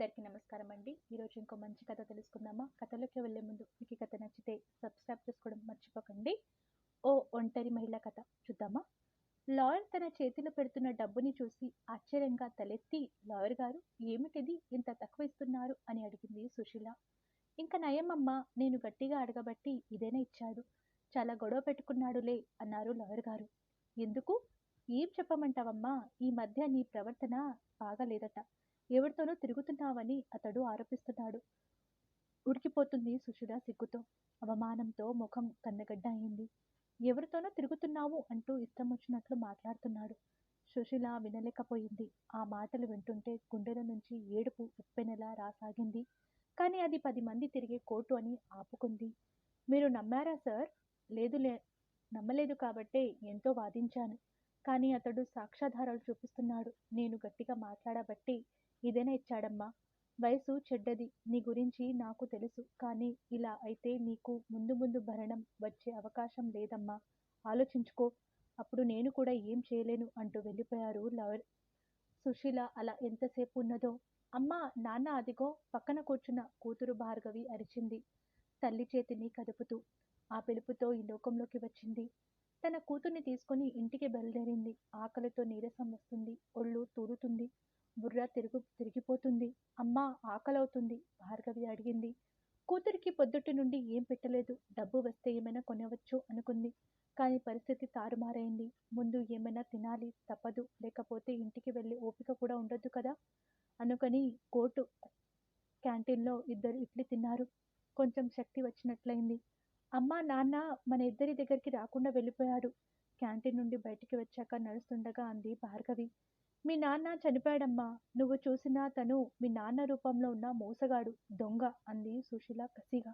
అందరికీ నమస్కారం అండి. ఈరోజు ఇంకో మంచి కథ తెలుసుకుందామా? కథలోకి వెళ్ళే ముందు మీకు ఈ కథ నచ్చితే సబ్స్క్రైబ్ చేసుకోవడం మర్చిపోకండి. ఓ ఒంటరి మహిళ కథ చూద్దామా? లాయర్ తన చేతిలో పెడుతున్న డబ్బుని చూసి ఆశ్చర్యంగా తలెత్తి, లాయర్ గారు, ఏమిటిది ఇంత తక్కువ ఇస్తున్నారు అని అడిగింది సుశీల. ఇంక నయమమ్మా, నేను గట్టిగా అడగబట్టి ఇదేనా ఇచ్చాడు. చాలా గొడవ పెట్టుకున్నాడులే అన్నారు లాయర్ గారు. ఎందుకు? ఏం చెప్పమంటావమ్మా, ఈ మధ్య నీ ప్రవర్తన బాగాలేదట. ఎవరితోనో తిరుగుతున్నావని అతడు ఆరోపిస్తున్నాడు. ఉడికిపోతుంది సుశీల సిగ్గుతో. అవమానంతో ముఖం కన్నగడ్డ అయింది. ఎవరితోనో తిరుగుతున్నావు అంటూ ఇష్టం వచ్చినట్లు మాట్లాడుతున్నాడు. సుశీల వినలేకపోయింది. ఆ మాటలు వింటుంటే గుండెల నుంచి ఏడుపు ఉప్పెనలా రాసాగింది. కానీ అది 10 మంది తిరిగే కోర్టు అని ఆపుకుంది. మీరు నమ్మారా సార్? లేదులే, నమ్మలేదు కాబట్టే ఎంతో వాదించాను. కానీ అతడు సాక్ష్యాధారాలు చూపిస్తున్నాడు. నేను గట్టిగా మాట్లాడబట్టి ఇదేనా ఇచ్చాడమ్మా. వయసు చెడ్డది, నీ గురించి నాకు తెలుసు. కానీ ఇలా అయితే నీకు ముందు ముందు భరణం వచ్చే అవకాశం లేదమ్మా. ఆలోచించుకో. అప్పుడు నేను కూడా ఏం చేయలేను అంటూ వెళ్ళిపోయారు లాయర్. సుశీల అలా ఎంతసేపు ఉన్నదో. అమ్మా, నాన్న, అదిగో పక్కన కూర్చున్న కూతురు భార్గవి అరిచింది, తల్లి చేతిని కదుపుతూ. ఆ పిలుపుతో ఈ లోకంలోకి వచ్చింది. తన కూతుర్ని తీసుకుని ఇంటికి బయలుదేరింది. ఆకలితో నీరసం వస్తుంది, ఒళ్ళు తూలుతుంది, బుర్ర తిరిగిపోతుంది. అమ్మా, ఆకలవుతుంది, భార్గవి అడిగింది. కూతురికి పొద్దుటి నుండి ఏం పెట్టలేదు. డబ్బు వస్తే ఏమైనా కొనవచ్చు అనుకుంది. కానీ పరిస్థితి తారుమారైంది. ముందు ఏమైనా తినాలి, తప్పదు. లేకపోతే ఇంటికి వెళ్ళే ఓపిక కూడా ఉండదు కదా అనుకొని కోర్టు క్యాంటీన్లో 2 ఇడ్లీ తిన్నారు. కొంచెం శక్తి వచ్చినట్లయింది. అమ్మా, నాన్న మన ఇద్దరి దగ్గరికి రాకుండా వెళ్ళిపోయాడు. క్యాంటీన్ నుండి బయటికి వచ్చాక నడుస్తుండగా అంది భార్గవి. మీ నాన్న చనిపోయాడమ్మా. నువ్వు చూసిన తను మీ నాన్న రూపంలో ఉన్న మోసగాడు, దొంగ అంది సుశీల కసిగా.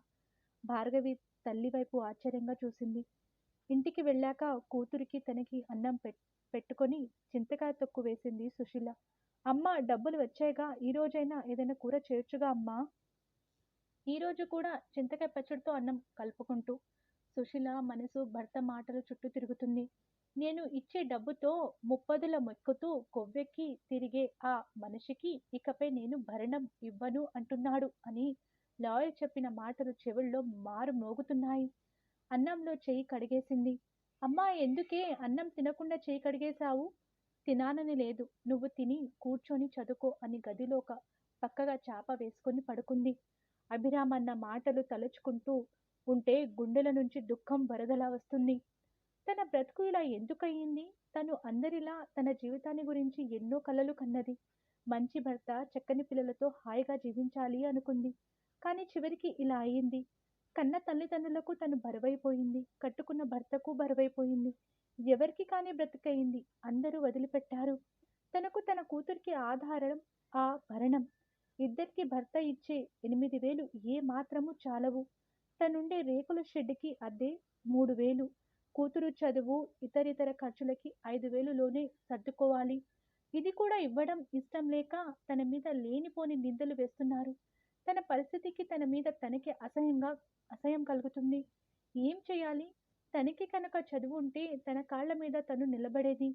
భార్గవి తల్లి వైపు ఆశ్చర్యంగా చూసింది. ఇంటికి వెళ్ళాక కూతురికి తనకి అన్నం పెట్టుకొని చింతకాయ తొక్కు వేసింది సుశీల. అమ్మా, డబ్బులు వచ్చాయిగా, ఈ రోజైనా ఏదైనా కూర చేయొచ్చుగా అమ్మా. ఈ రోజు కూడా చింతకాయ పచ్చడితో అన్నం కలుపుకుంటూ. సుశీల మనసు భర్త మాటలు చుట్టూ తిరుగుతుంది. నేను ఇచ్చే డబ్బుతో ముప్పదుల మొక్కుతూ కొవ్వెక్కి తిరిగే ఆ మనిషికి ఇకపై నేను భరణం ఇవ్వను అంటున్నాడు అని లాయర్ చెప్పిన మాటలు చెవుల్లో మారు మోగుతున్నాయి. అన్నంలో చెయ్యి కడిగేసింది. అమ్మా, ఎందుకే అన్నం తినకుండా చెయ్యి కడిగేశావు? తినాలని లేదు, నువ్వు తిని కూర్చొని చదువుకో అని గదిలో ఒక పక్కగా చాప వేసుకొని పడుకుంది. అభిరామ్ అన్న మాటలు తలుచుకుంటూ ఉంటే గుండెల నుంచి దుఃఖం వరదలా వస్తుంది. తన బ్రతుకు ఇలా ఎందుకయ్యింది? తను అందరిలా తన జీవితాన్ని గురించి ఎన్నో కలలు కన్నది. మంచి భర్త, చక్కని పిల్లలతో హాయిగా జీవించాలి అనుకుంది. కానీ చివరికి ఇలా అయ్యింది. కన్న తల్లిదండ్రులకు తను బరువైపోయింది. కట్టుకున్న భర్తకు బరువైపోయింది. ఎవరికి కాని బ్రతికయింది. అందరూ వదిలిపెట్టారు. తనకు తన కూతురికి ఆధారం ఆ భరణం. ఇద్దరికి భర్త ఇచ్చే 8,000 ఏ మాత్రము చాలవు. తనుండే రేకుల షెడ్డుకి అద్దె 3,000. కూతురు చదువు, ఇతరితర ఖర్చులకి 5,000లోనే సర్దుకోవాలి. ఇది కూడా ఇవ్వడం ఇష్టం లేక తన మీద లేనిపోని నిందలు వేస్తున్నారు. తన పరిస్థితికి తన మీద తనకే అసహ్యం కలుగుతుంది. ఏం చేయాలి? తనకి కనుక చదువు ఉంటే తన కాళ్ళ మీద తను నిలబడేది.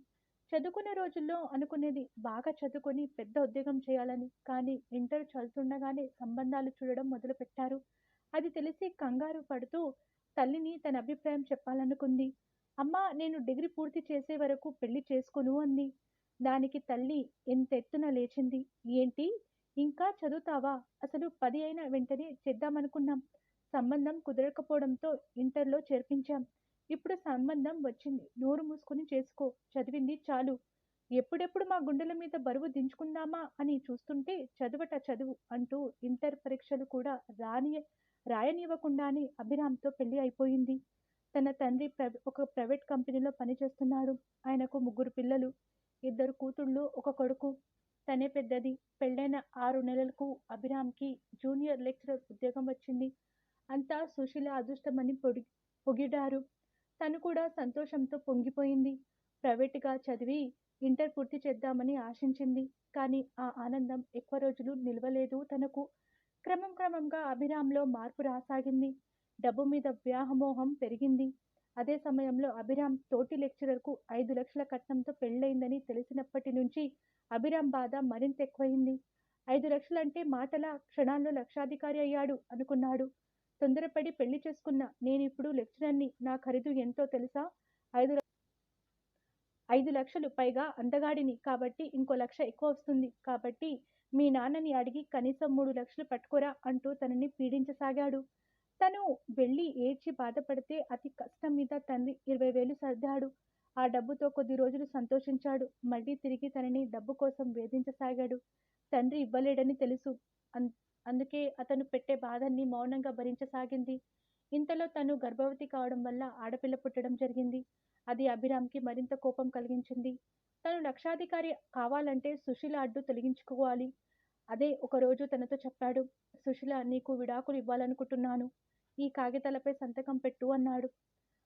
చదువుకునే రోజుల్లో అనుకునేది బాగా చదువుకొని పెద్ద ఉద్యోగం చేయాలని. కానీ ఇంటర్ చదువుతుండగానే సంబంధాలు చూడడం మొదలుపెట్టారు. అది తెలిసి కంగారు పడుతూ తల్లిని తన అభిప్రాయం చెప్పాలనుకుంది. అమ్మా, నేను డిగ్రీ పూర్తి చేసే వరకు పెళ్లి చేసుకోను అంది. దానికి తల్లి ఎంతెత్తున లేచింది. ఏంటి, ఇంకా చదువుతావా? అసలు 10 అయిన వెంటనే చేద్దామనుకున్నాం. సంబంధం కుదరకపోవడంతో ఇంటర్లో చేర్పించాం. ఇప్పుడు సంబంధం వచ్చింది, నోరు మూసుకుని చేసుకో. చదివింది చాలు. ఎప్పుడెప్పుడు మా గుండెల మీద బరువు దించుకుందామా అని చూస్తుంటే చదువట చదువు అంటూ ఇంటర్ పరీక్షలు కూడా రాయనివ్వకుండానే అభిరామ్తో పెళ్లి అయిపోయింది. తన తండ్రి ఒక ప్రైవేట్ కంపెనీలో పనిచేస్తున్నాడు. ఆయనకు 3 పిల్లలు, 2 కూతుళ్ళు, 1 కొడుకు. తనే పెద్దది. పెళ్ళైన 6 నెలలకు అభిరామ్కి జూనియర్ లెక్చరర్ ఉద్యోగం వచ్చింది. అంతా సుశీల అదృష్టమని పొగిడారు. తను కూడా సంతోషంతో పొంగిపోయింది. ప్రైవేటుగా చదివి ఇంటర్ పూర్తి చేద్దామని ఆశించింది. కానీ ఆ ఆనందం ఎక్కువ రోజులు నిలవలేదు తనకు. క్రమంగా అభిరామ్లో మార్పు రాసాగింది. డబ్బు మీద వ్యామోహం పెరిగింది. అదే సమయంలో అభిరామ్ తోటి లెక్చరర్కు 5 లక్షల కట్నంతో పెళ్ళయిందని తెలిసినప్పటి నుంచి అభిరామ్ బాధ మరింత ఎక్కువయింది. 5 లక్షలు అంటే మాటలా? క్షణాల్లో లక్షాధికారి అయ్యాడు అనుకున్నాడు. తొందరపడి పెళ్లి చేసుకున్నా. నేనిప్పుడు లెక్చరర్‌ని. నా ఖరీదు ఎంతో తెలుసా? 5 లక్షలు, పైగా అందగాడిని కాబట్టి ఇంకో 1,00,000 ఎక్కువ వస్తుంది. కాబట్టి మీ నాన్నని అడిగి కనీసం 3 లక్షలు పట్టుకోరా అంటూ తనని పీడించసాగాడు. తను వెళ్ళి ఏడ్చి బాధపడితే అతి కష్టం మీద తండ్రి 20,000 సర్దాడు. ఆ డబ్బుతో కొద్ది రోజులు సంతోషించాడు. మళ్ళీ తిరిగి తనని డబ్బు కోసం వేధించసాగాడు. తండ్రి ఇవ్వలేడని తెలుసు. అన్ అందుకే అతను పెట్టే బాధల్ని మౌనంగా భరించసాగింది. ఇంతలో తను గర్భవతి కావడం వల్ల ఆడపిల్ల పుట్టడం జరిగింది. అది అభిరామ్‌కి మరింత కోపం కలిగించింది. తను లక్షాధికారి కావాలంటే సుశీల అడ్డు తొలగించుకోవాలి. అదే ఒకరోజు తనతో చెప్పాడు. సుశీల, నీకు విడాకులు ఇవ్వాలనుకుంటున్నాను. ఈ కాగితాలపై సంతకం పెట్టు అన్నాడు.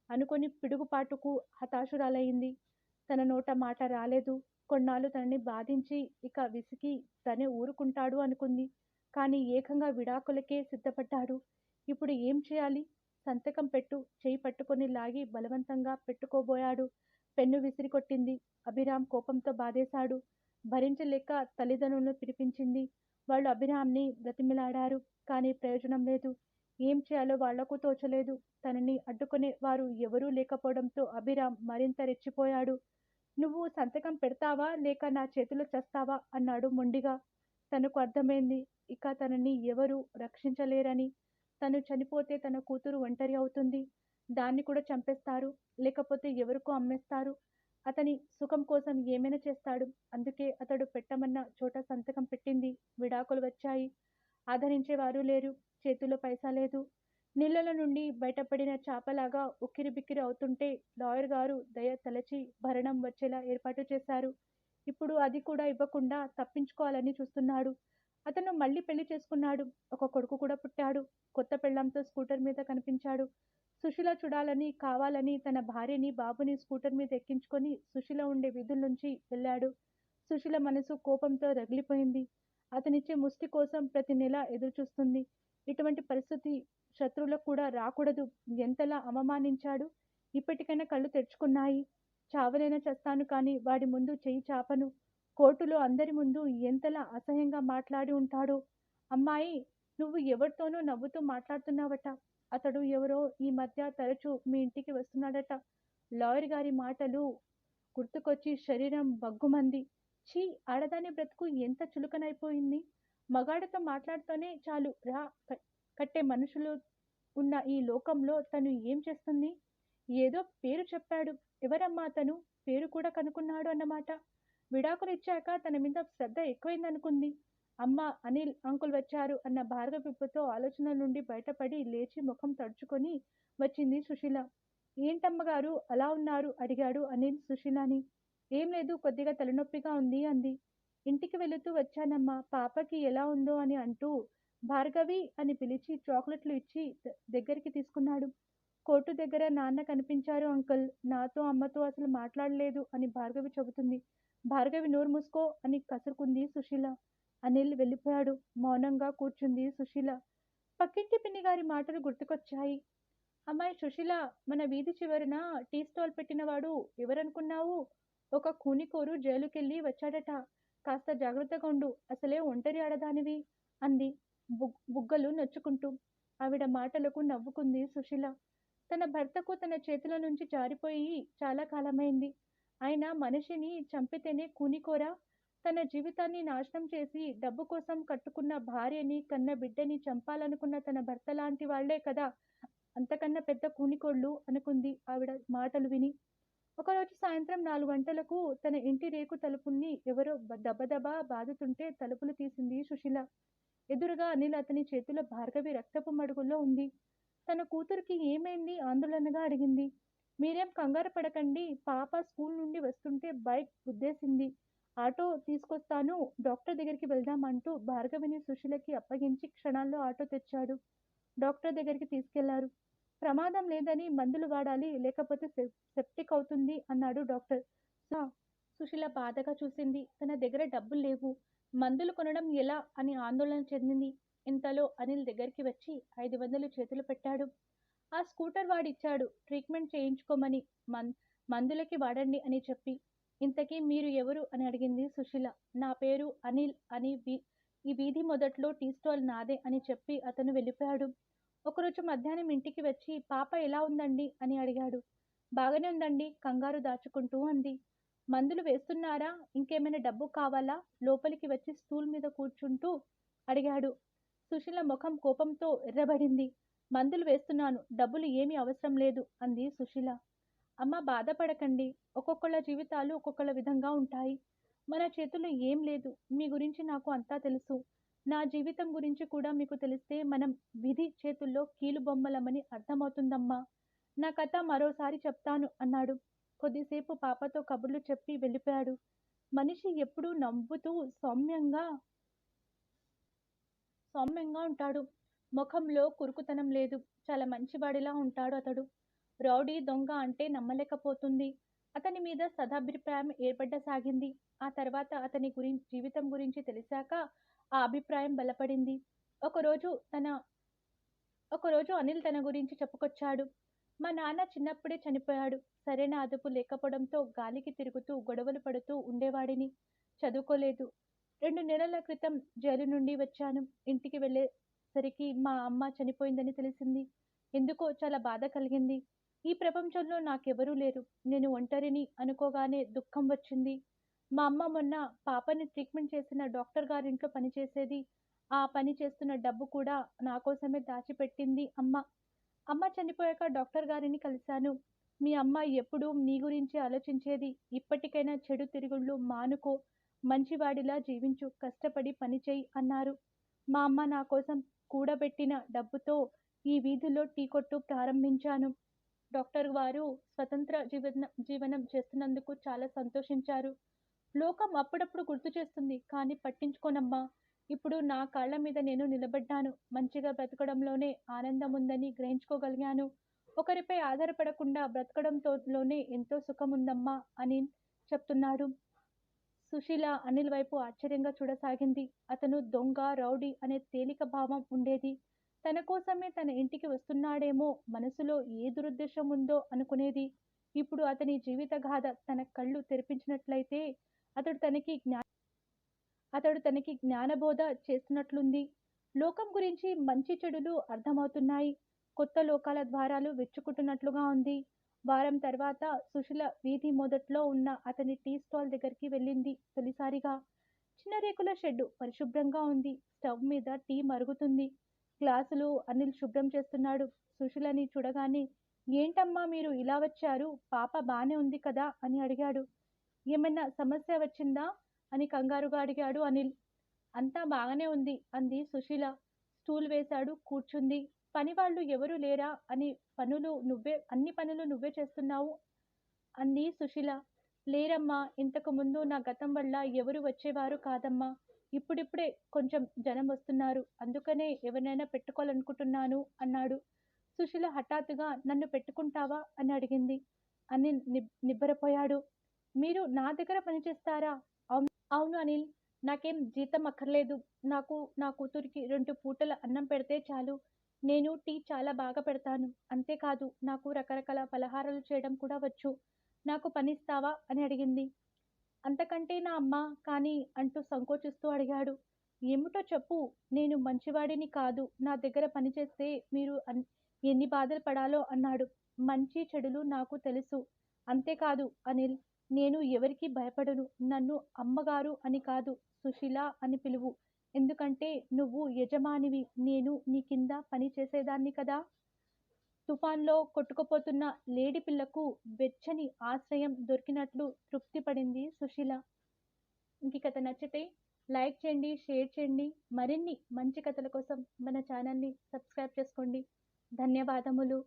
అనుకోని పిడుగుపాటుకు హతాశురాలయింది. తన నోట మాట రాలేదు. కొన్నాళ్ళు తనని బాధించి ఇక విసిగి తనే ఊరుకుంటాడు అనుకుంది. కానీ ఏకంగా విడాకులకే సిద్ధపడ్డాడు. ఇప్పుడు ఏం చేయాలి? సంతకం పెట్టు. చెయ్యి పట్టుకొని లాగి బలవంతంగా పెట్టుకోబోయాడు. పెన్ను విసిరికొట్టింది. అభిరామ్ కోపంతో బాధేశాడు. భరించలేక తల్లిదండ్రులను పిలిపించింది. వాళ్ళు అభిరామ్‌ని బ్రతిమిలాడారు. కానీ ప్రయోజనం లేదు. ఏం చేయాలో వాళ్లకు తోచలేదు. తనని అడ్డుకునే వారు ఎవరూ లేకపోవడంతో అభిరామ్ మరింత రెచ్చిపోయాడు. నువ్వు సంతకం పెడతావా లేక నా చేతిలో చస్తావా అన్నాడు మొండిగా. తనకు అర్థమైంది ఇక తనని ఎవరూ రక్షించలేరని. తను చనిపోతే తన కూతురు ఒంటరి అవుతుంది. దాన్ని కూడా చంపేస్తారు. లేకపోతే ఎవరికో అమ్మేస్తారు. అతని సుఖం కోసం ఏమైనా చేస్తాడు. అందుకే అతడు పెట్టమన్న చోట సంతకం పెట్టింది. విడాకులు వచ్చాయి. ఆదరించేవారు లేరు. చేతిలో పైసా లేదు. నీళ్ళలో నుండి బయటపడిన చాపలాగా ఉక్కిరిబిక్కిరి అవుతుంటే లాయర్ గారు దయ తలచి భరణం వచ్చేలా ఏర్పాటు చేశారు. ఇప్పుడు అది కూడా ఇవ్వకుండా తప్పించుకోవాలని చూస్తున్నాడు. అతను మళ్ళీ పెళ్లి చేసుకున్నాడు. ఒక కొడుకు కూడా పుట్టాడు. కొత్త పెళ్ళాంతో స్కూటర్ మీద కనిపించాడు. సుశీల చూడాలని కావాలని తన భార్యని, బాబుని స్కూటర్ మీద ఎక్కించుకొని సుశీల ఉండే వీధుల నుంచి వెళ్ళాడు. సుశీల మనసు కోపంతో రగిలిపోయింది. అతనిచ్చే ముష్టి కోసం ప్రతి నెల ఎదురుచూస్తుంది. ఇటువంటి పరిస్థితి శత్రువులకు కూడా రాకూడదు. ఎంతలా అవమానించాడు. ఇప్పటికైనా కళ్ళు తెరుచుకున్నాయి. చావనైనా చస్తాను కానీ వాడి ముందు చెయ్యి చాపను. కోర్టులో అందరి ముందు ఎంతలా అసహ్యంగా మాట్లాడి ఉంటాడో. అమ్మాయి, నువ్వు ఎవరితోనో నవ్వుతూ మాట్లాడుతున్నావట. అతడు ఎవరో ఈ మధ్య తరచూ మీ ఇంటికి వస్తున్నాడట. లాయర్ గారి మాటలు గుర్తుకొచ్చి శరీరం బగ్గుమంది. ఛీ, ఆడదాని బ్రతుకు ఎంత చులకనైపోయింది. మగాడితో మాట్లాడుతూనే చాలు రా కట్టే మనుషులు ఉన్న ఈ లోకంలో తను ఏం చేస్తుంది? ఏదో పేరు చెప్పాడు. ఎవరమ్మా అతను? పేరు కూడా కనుక్కున్నాడు అన్నమాట. విడాకులు ఇచ్చాక తన మీద శ్రద్ధ ఎక్కువైందనుకుంది. అమ్మ, అనిల్ అంకుల్ వచ్చారు అన్న భార్గవిప్పుతో ఆలోచనల నుండి బయటపడి లేచి ముఖం తడుచుకొని వచ్చింది సుశీల. ఏంటమ్మగారు అలా ఉన్నారు? అడిగాడు అనిల్ సుశీలని. ఏం లేదు, కొద్దిగా తలనొప్పిగా ఉంది అంది. ఇంటికి వెళుతూ వచ్చానమ్మా, పాపకి ఎలా ఉందో అని అంటూ భార్గవి అని పిలిచి చాక్లెట్లు ఇచ్చి దగ్గరికి తీసుకున్నాడు. కోర్టు దగ్గర నాన్న కనిపించారు అంకుల్. నాతో అమ్మతో అసలు మాట్లాడలేదు అని భార్గవి చెబుతుంది. భార్గవి నోరు మూసుకో అని కసురుకుంది సుశీల. అనిల్ వెళ్ళిపోయాడు. మౌనంగా కూర్చుంది సుశీల. పక్కింటి పిన్ని గారి మాటలు గుర్తుకొచ్చాయి. అమ్మాయి సుశీల, మన వీధి చివరన టీ స్టాల్ పెట్టినవాడు ఎవరనుకున్నావు? ఒక కూనికోరు జైలుకెళ్ళి వచ్చాడట. కాస్త జాగ్రత్తగా ఉండు. అసలే ఒంటరి ఆడదానివి అంది బుగ్గలు నొచ్చుకుంటూ. ఆవిడ మాటలకు నవ్వుకుంది సుశీల. తన భర్తకు తన చేతుల నుంచి జారిపోయి చాలా కాలమైంది. ఆయన మనిషిని చంపితేనే కూనికోరా? తన జీవితాన్ని నాశనం చేసి డబ్బు కోసం కట్టుకున్న భార్యని, కన్న బిడ్డని చంపాలనుకున్న తన భర్త లాంటి వాళ్లే కదా అంతకన్నా పెద్ద కూనికోళ్ళు అనుకుంది ఆవిడ మాటలు విని. ఒకరోజు సాయంత్రం 4 గంటలకు తన ఇంటి రేకు తలుపుల్ని ఎవరో దబదబా బాదుతుంటే తలుపులు తీసింది సుశీల. ఎదురుగా అనిల్, అతని చేతిలో భార్గవి రక్తపు మడుగుల్లో ఉంది. తన కూతురికి ఏమైంది ఆందోళనగా అడిగింది. మీరేం కంగారు పడకండి, పాప స్కూల్ నుండి వస్తుంటే బైక్ గుద్దేసింది. ఆటో తీసుకొస్తాను, డాక్టర్ దగ్గరికి వెళ్దాం అంటూ భార్గవిని సుశీలకి అప్పగించి క్షణాల్లో ఆటో తెచ్చాడు. డాక్టర్ దగ్గరికి తీసుకెళ్లారు. ప్రమాదం లేదని మందులు వాడాలి, లేకపోతే సెప్టిక్ అవుతుంది అన్నాడు డాక్టర్. సుశీల బాధగా చూసింది. తన దగ్గర డబ్బులు లేవు. మందులు కొనడం ఎలా అని ఆందోళన చెందింది. ఇంతలో అనిల్ దగ్గరికి వచ్చి 500 చేతులు పెట్టాడు. ఆ స్కూటర్ వాడిచ్చాడు ట్రీట్మెంట్ చేయించుకోమని, మందులకి వాడండి అని చెప్పి. ఇంతకీ మీరు ఎవరు అని అడిగింది సుశీల. నా పేరు అనిల్ అని ఈ వీధి మొదట్లో టీ స్టాల్ నాదే అని చెప్పి అతను వెళ్ళిపోయాడు. ఒకరోజు మధ్యాహ్నం ఇంటికి వచ్చి పాప ఎలా ఉందండి అని అడిగాడు. బాగానే ఉందండి కంగారు దాచుకుంటూ అంది. మందులు వేస్తున్నారా? ఇంకేమైనా డబ్బు కావాలా? లోపలికి వచ్చి స్టూల్ మీద కూర్చుంటూ అడిగాడు. సుశీల ముఖం కోపంతో ఎర్రబడింది. మందులు వేస్తున్నాను. డబ్బులు ఏమీ అవసరం లేదు అంది సుశీల. అమ్మ బాధపడకండి. ఒక్కొక్కళ్ళ జీవితాలు ఒక్కొక్కళ్ళ విధంగా ఉంటాయి. మన చేతుల్లో ఏం లేదు. మీ గురించి నాకు అంతా తెలుసు. నా జీవితం గురించి కూడా మీకు తెలిస్తే మనం విధి చేతుల్లో కీలుబొమ్మలమని అర్థమవుతుందమ్మా. నా కథ మరోసారి చెప్తాను అన్నాడు. కొద్దిసేపు పాపతో కబుర్లు చెప్పి వెళ్ళిపోయాడు. మనిషి ఎప్పుడూ నవ్వుతూ సౌమ్యంగా ఉంటాడు. ముఖంలో కురుకుతనం లేదు. చాలా మంచివాడిలా ఉంటాడు అతడు. రౌడీ, దొంగ అంటే నమ్మలేకపోతుంది. అతని మీద సదభిప్రాయం ఏర్పడసాగింది. ఆ తర్వాత అతని జీవితం గురించి తెలిసాక ఆ అభిప్రాయం బలపడింది. ఒకరోజు తన ఒకరోజు అనిల్ తన గురించి చెప్పుకొచ్చాడు. మా నాన్న చిన్నప్పుడే చనిపోయాడు. సరైన అదుపు లేకపోవడంతో గాలికి తిరుగుతూ గొడవలు పడుతూ ఉండేవాడిని. చదువుకోలేదు. 2 నెలల క్రితం జైలు నుండి వచ్చాను. ఇంటికి వెళ్ళేసరికి మా అమ్మ చనిపోయిందని తెలిసింది. ఎందుకో చాలా బాధ కలిగింది. ఈ ప్రపంచంలో నాకెవరూ లేరు. నేను ఒంటరిని అనుకోగానే దుఃఖం వచ్చింది. మా అమ్మ మొన్న పాపని ట్రీట్మెంట్ చేసిన డాక్టర్ గారింట్లో పనిచేసేది. ఆ పని చేస్తున్న డబ్బు కూడా నా కోసమే దాచిపెట్టింది అమ్మ. అమ్మ చనిపోయాక డాక్టర్ గారిని కలిశాను. మీ అమ్మ ఎప్పుడూ నీ గురించి ఆలోచించేది. ఇప్పటికైనా చెడు తిరుగుళ్ళు మానుకో. మంచివాడిలా జీవించు. కష్టపడి పని చెయ్యి అన్నారు. మా అమ్మ నా కోసం కూడబెట్టిన డబ్బుతో ఈ వీధిలో టీ కొట్టు ప్రారంభించాను. డాక్టర్ వారు స్వతంత్ర జీవనం చేస్తున్నందుకు చాలా సంతోషించారు. లోకం అప్పుడప్పుడు గుర్తు చేస్తుంది. కానీ పట్టించుకోనమ్మా. ఇప్పుడు నా కాళ్ళ మీద నేను నిలబడ్డాను. మంచిగా బ్రతకడంలోనే ఆనందం ఉందని గ్రహించుకోగలిగాను. ఒకరిపై ఆధారపడకుండా బ్రతకడంలోనే ఎంతో సుఖముందమ్మా అని చెప్తున్నాడు. సుశీల అనిల్ వైపు ఆశ్చర్యంగా చూడసాగింది. అతను దొంగ, రౌడీ అనే తేలిక భావం ఉండేది. తన కోసమే తన ఇంటికి వస్తున్నాడేమో, మనసులో ఏ దురుద్దేశం ఉందో అనుకునేది. ఇప్పుడు అతని జీవిత గాథ తన కళ్ళు తెరిపించినట్లయితే అతడు తనకి జ్ఞానబోధ చేస్తున్నట్లుంది. లోకం గురించి మంచి చెడులు అర్థమవుతున్నాయి. కొత్త లోకాల ద్వారాలు వెచ్చుకుంటున్నట్లుగా ఉంది. వారం తర్వాత సుశీల వీధి మొదట్లో ఉన్న అతని టీ స్టాల్ దగ్గరికి వెళ్ళింది తొలిసారిగా. చిన్న రేకుల షెడ్డు పరిశుభ్రంగా ఉంది. స్టవ్ మీద టీ మరుగుతుంది. గ్లాసులు అనిల్ శుభ్రం చేస్తున్నాడు. సుశీలని చూడగానే ఏంటమ్మా మీరు ఇలా వచ్చారు? పాప బానే ఉంది కదా అని అడిగాడు. ఏమైనా సమస్య వచ్చిందా అని కంగారుగా అడిగాడు అనిల్. అంతా బాగానే ఉంది అంది సుశీల. స్టూల్ వేశాడు, కూర్చుంది. పనివాళ్ళు ఎవరూ లేరా? అన్ని పనులు నువ్వే చేస్తున్నావు అంది సుశీల. లేరమ్మా. ఇంతకు ముందు నా గతం వల్ల ఎవరు వచ్చేవారు కాదమ్మా. ఇప్పుడిప్పుడే కొంచెం జనం వస్తున్నారు. అందుకనే ఎవరినైనా పెట్టుకోవాలనుకుంటున్నాను అన్నాడు. సుశీల హఠాత్తుగా నన్ను పెట్టుకుంటావా అని అడిగింది. అనిల్ నిబ్బరపోయాడు. మీరు నా దగ్గర పనిచేస్తారా? అవును అనిల్. నాకేం జీతం అక్కర్లేదు. నాకు నా కూతురికి 2 పూటల అన్నం పెడితే చాలు. నేను టీ చాలా బాగా పెడతాను. అంతేకాదు నాకు రకరకాల పలహారాలు చేయడం కూడా వచ్చు. నాకు పనిస్తావా అని అడిగింది. అంతకంటేనా అమ్మా? కానీ అంటూ సంకోచిస్తూ అడిగాడు. ఏమిటో చెప్పు. నేను మంచివాడిని కాదు. నా దగ్గర పనిచేస్తే మీరు ఎన్ని బాధలు పడాలో అన్నాడు. మంచి చెడులు నాకు తెలుసు. అంతేకాదు అనిల్. నేను ఎవరికీ భయపడను. నన్ను అమ్మగారు అని కాదు, సుశీల అని పిలువు. ఎందుకంటే నువ్వు యజమానివి. నేను నీ కింద పని చేసేదాన్ని కదా. తుఫాన్లో కొట్టుకుపోతున్న లేడి పిల్లకు వెచ్చని ఆశ్రయం దొరికినట్లు తృప్తి పడింది సుశీల. ఇంక ఈ కథ నచ్చితే లైక్ చేయండి, షేర్ చేయండి. మరిన్ని మంచి కథల కోసం మన ఛానల్ని సబ్స్క్రైబ్ చేసుకోండి. ధన్యవాదములు.